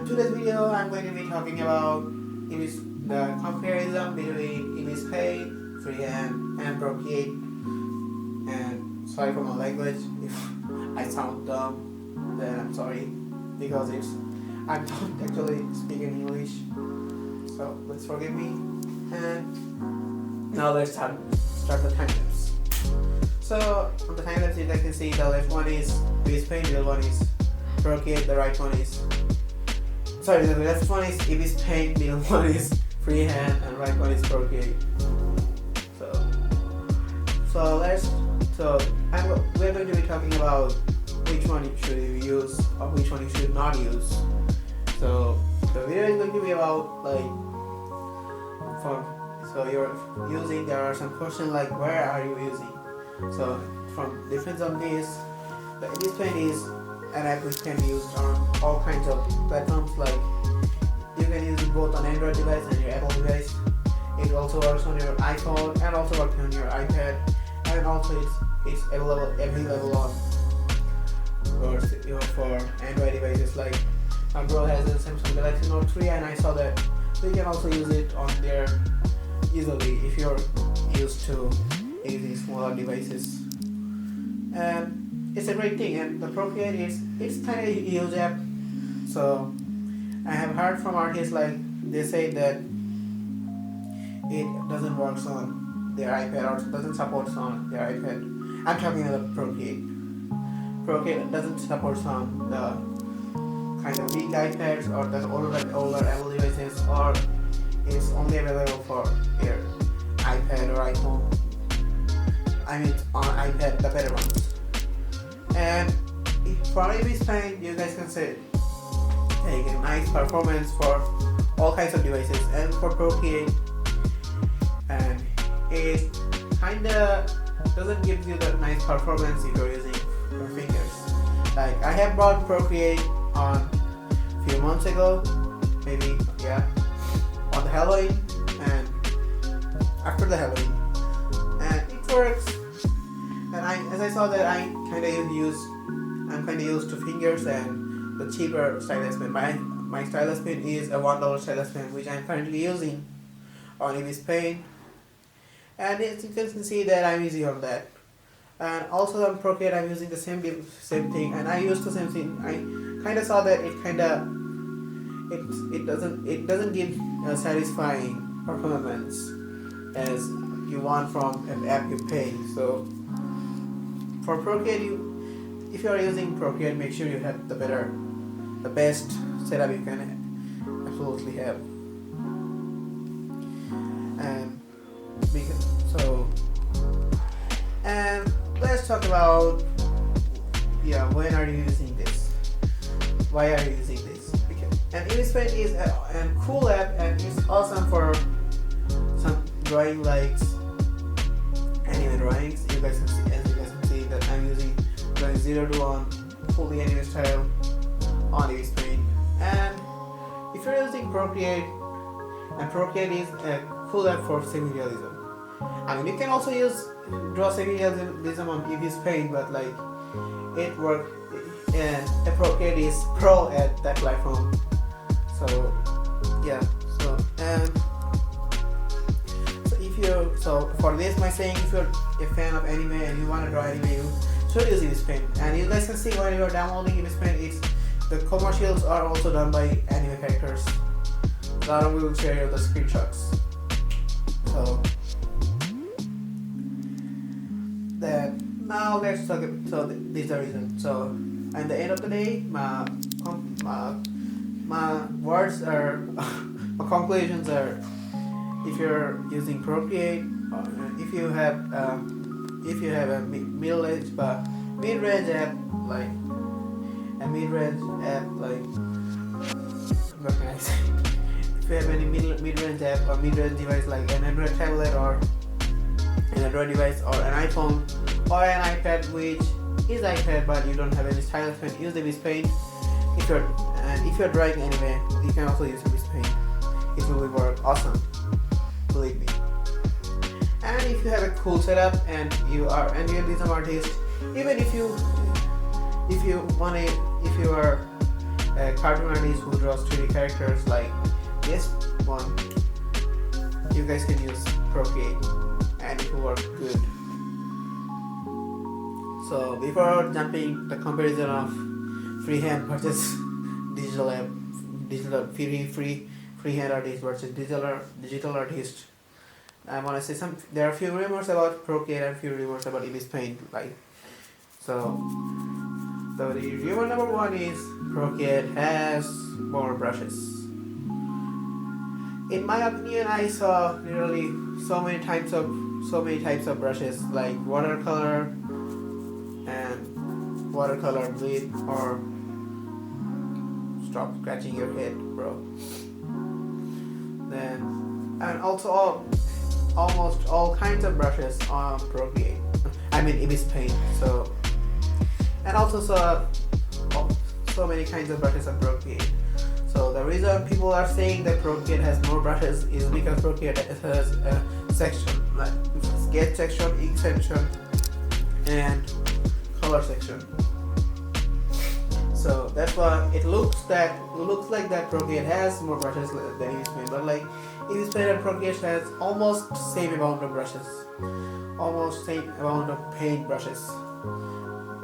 Today's video I'm going to be talking about the comparison between Ibispaint, Freehand and Procreate. And sorry for my language, if I sound dumb, then I'm sorry, because I don't actually speak in English, so please forgive me. And now let's start the time lapse. So on the time lapse, you guys can see the left one is Ibispaint, the middle one is Procreate, the right one is the left one is Ibispaint, middle one is Freehand, and right one is Procreate. We're going to be talking about which one you should use or which one you should not use. So the video is going to be about there are some questions like where are you using. So from difference of this, the Ibispaint is an app which can be used on all kinds of platforms. Like you can use it both on Android device and your Apple device. It also works on your iPhone and also works on your iPad, and also it's available on for Android devices. Like my bro has a Samsung Galaxy Note 3, and I saw that you can also use it on there easily if you're used to using smaller devices. And it's a great thing, and the Procreate it's kind of a huge app. So I have heard from artists like they say that it doesn't work on their iPad or doesn't support on their iPad. I'm talking about Procreate. Procreate doesn't support on the kind of big iPads or the older Apple devices, or it's only available for your iPad or iPhone. I mean on iPad, the better ones. And for Ibispaint, you guys can say you get nice performance for all kinds of devices, and for Procreate, and it kinda doesn't give you that nice performance if you're using your fingers. Like I have bought Procreate on a few months ago, maybe on the Halloween, and after the Halloween, and it works. And as I saw that I'm kind of used to fingers and the cheaper stylus pen. My stylus pen is a $1 stylus pen, which I'm currently using on Ibispaint, and as you can see that I'm easy on that. And also on Procreate I'm using the same thing, and I used the same thing. I kind of saw that it doesn't give a satisfying performance as you want from an app you pay. So for Procreate, if you are using Procreate, make sure you have the best setup you can absolutely have. And let's talk about when are you using this? Why are you using this? And Ibispaint is a cool app, and it's awesome for some drawing, like anime drawings. As you guys can see that I'm using drawing 0 to 1 fully anime style on Ibispaint. And if you're using Procreate, and Procreate is a cool app for semi-realism. I mean, you can also draw semi-realism on Ibispaint, but like it works. And Procreate is pro at that platform. So for this, my saying, if you're a fan of anime and you want to draw anime, you should use Ibispaint. And you guys can see when you are downloading Ibispaint, the commercials are also done by anime characters. So we will share you the screenshots. So now let's talk. So this is the reason. So at the end of the day, my words are my conclusions are: if you're using Procreate, or if you have a mid-range app like what can I say? If you have any mid-range app or mid-range device like an Android tablet or an Android device or an iPhone or an iPad, which is iPad but you don't have any stylus pen, use Ibispaint. If you're drawing anime, you can also use Ibispaint. It will work awesome, believe me. And if you have a cool setup and you're an artist, even if you are a cartoon artist who draws 3D characters like this one, you guys can use Procreate and it will work good. So before jumping the comparison of freehand versus digital freehand artist versus digital artist, I want to say there are a few rumors about Procreate and a few rumors about Ibispaint. So the rumor number one is Procreate has more brushes. In my opinion, I saw literally so many types of brushes like watercolor and watercolor bleed, or stop scratching your head, bro. Then and also almost all kinds of brushes on Procreate. I mean Ibispaint. So and also so many kinds of brushes on Procreate. So the reason people are saying that Procreate has more brushes is because Procreate has a section like sketch section, ink section, and color section. So that's why it looks like that Procreate has more brushes than Ibispaint, but like Ibispaint and Procreate has almost same amount of brushes, almost same amount of paint brushes.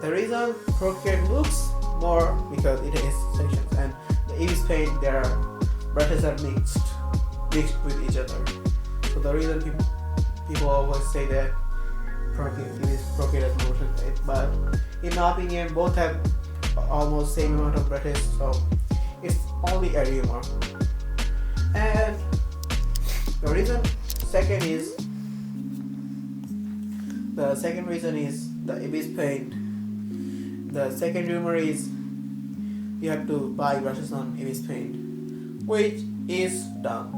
The reason Procreate looks more because it has sections, and the Ibispaint their brushes are mixed with each other. So the reason people always say that Procreate has more brushes, but in my opinion both have almost same amount of brushes, so it's only a rumor. And the second reason is the Ibispaint. The second rumor is you have to buy brushes on Ibispaint, which is dumb.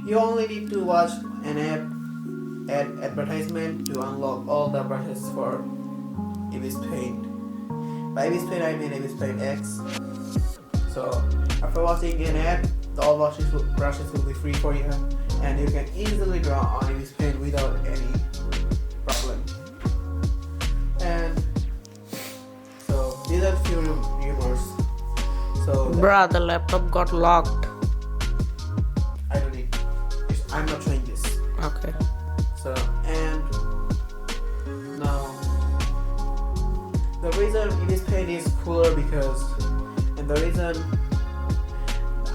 You only need to watch an advertisement to unlock all the brushes for Ibispaint. By Ibispaint I mean Ibispaint X. So after watching an ad, all brushes will be free for you, and you can easily draw on Ibispaint without any problem. And so these are few rumors. So bruh, the laptop got locked. I don't need. I'm not showing this. Okay. So and now the reason Ibispaint is cooler and the reason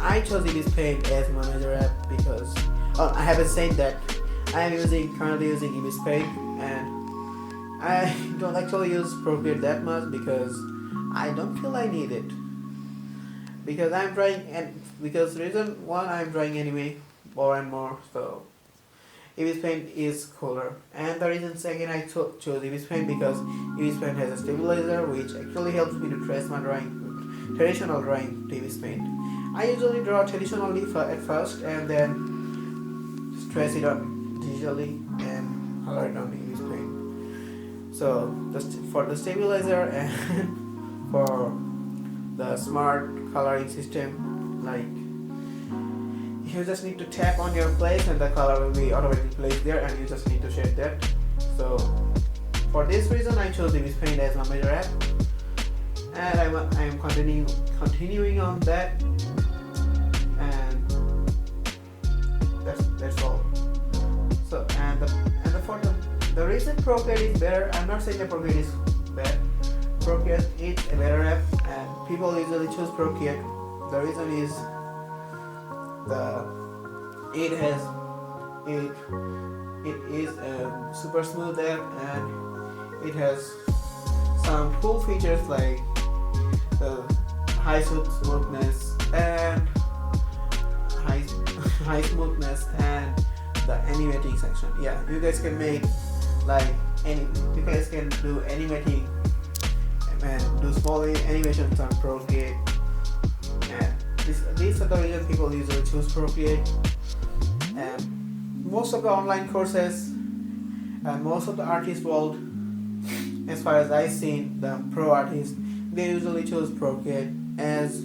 I chose Ibispaint as my major app because I haven't said that I am currently using Ibispaint, and I don't actually use Procreate that much because I don't feel I need it. Because I'm drawing, and because reason one, I'm drawing anime more and more, so Ibispaint is cooler. And the reason second I chose Ibispaint because Ibispaint has a stabilizer which actually helps me to trace my traditional drawing to Ibispaint. I usually draw traditionally at first and then just trace it on digitally and color it on Ibispaint. So for the stabilizer and for the smart coloring system, like you just need to tap on your place and the color will be automatically placed there, and you just need to shade that. So for this reason I chose Ibispaint as my major app, and I am continuing on that, and that's all. So and for the reason Procreate is better, I'm not saying that Procreate is bad. Procreate is a better app, and people usually choose Procreate. The reason is it is a super smooth app, and it has some cool features like the high smoothness and the animating section. Yeah, you guys can make you guys can do animating and do small animations on Procreate, and these are the reasons people usually choose Procreate. And most of the online courses and most of the artist world, as far as I've seen, the pro artists, they usually choose Procreate as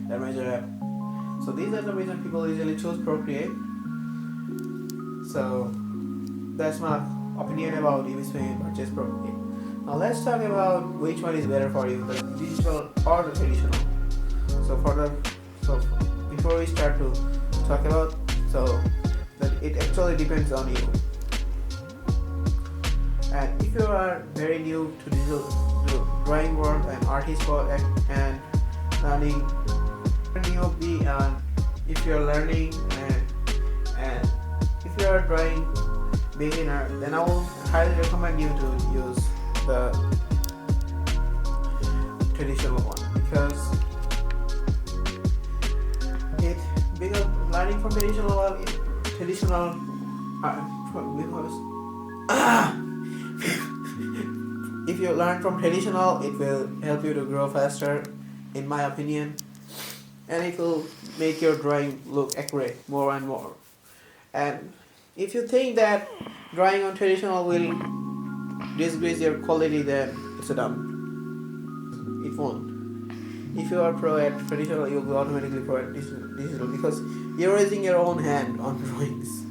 their major app. So these are the reasons people usually choose Procreate. So that's my opinion about Ibispaint versus Procreate. Now let's talk about which one is better for you, the digital or the traditional. So before we start to talk about, that it actually depends on you. And if you are very new to digital drawing world and artist world and learning, if you are learning and if you are drawing beginner, then I will highly recommend you to use the traditional one because learning from traditional if you learn from traditional, it will help you to grow faster, in my opinion, and it will make your drawing look accurate more and more. And if you think that drawing on traditional will decrease your quality, then it's a dumb. It won't. If you are pro at traditional, you'll be automatically pro at digital because you're raising your own hand on drawings.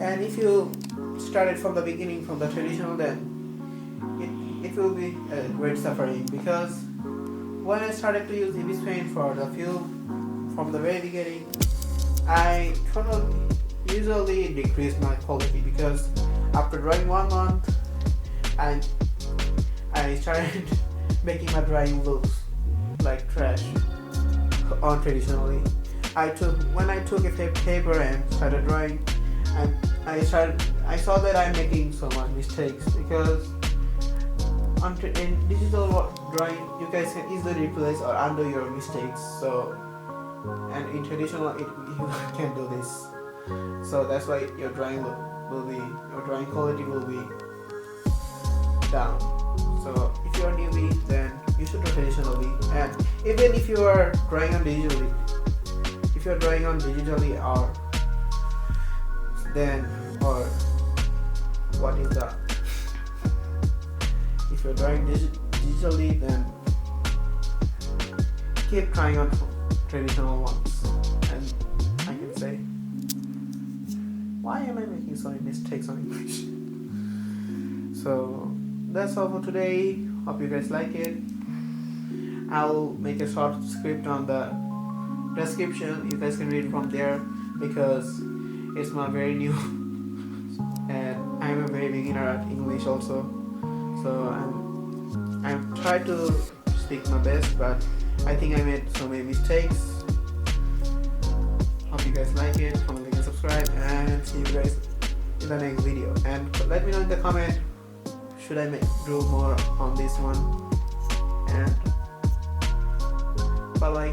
And if you started from the beginning from the traditional, then it will be a great suffering because when I started to use Ibispaint from the very beginning, I usually decreased my quality because after drawing 1 month, I started making my drawing look like trash on traditionally. When I took a paper and started drawing, I saw that I'm making so much mistakes because in digital drawing you guys can easily replace or undo your mistakes. And in traditional you can't do this. So that's why your drawing quality will be down. So if you are newbie, then you should do traditionally. And even if you are drawing on digitally, if you're drawing digitally, then keep trying on traditional ones. And I can say, why am I making so many mistakes on English? So that's all for today. Hope you guys like it. I'll make a short script on the description. You guys can read from there because it's my very new and I'm a very beginner at English also. So I'm trying to speak my best, but I think I made so many mistakes. Hope you guys like it. Comment, like, and subscribe, and see you guys in the next video. And let me know in the comment, should I do more on this one? And bye bye.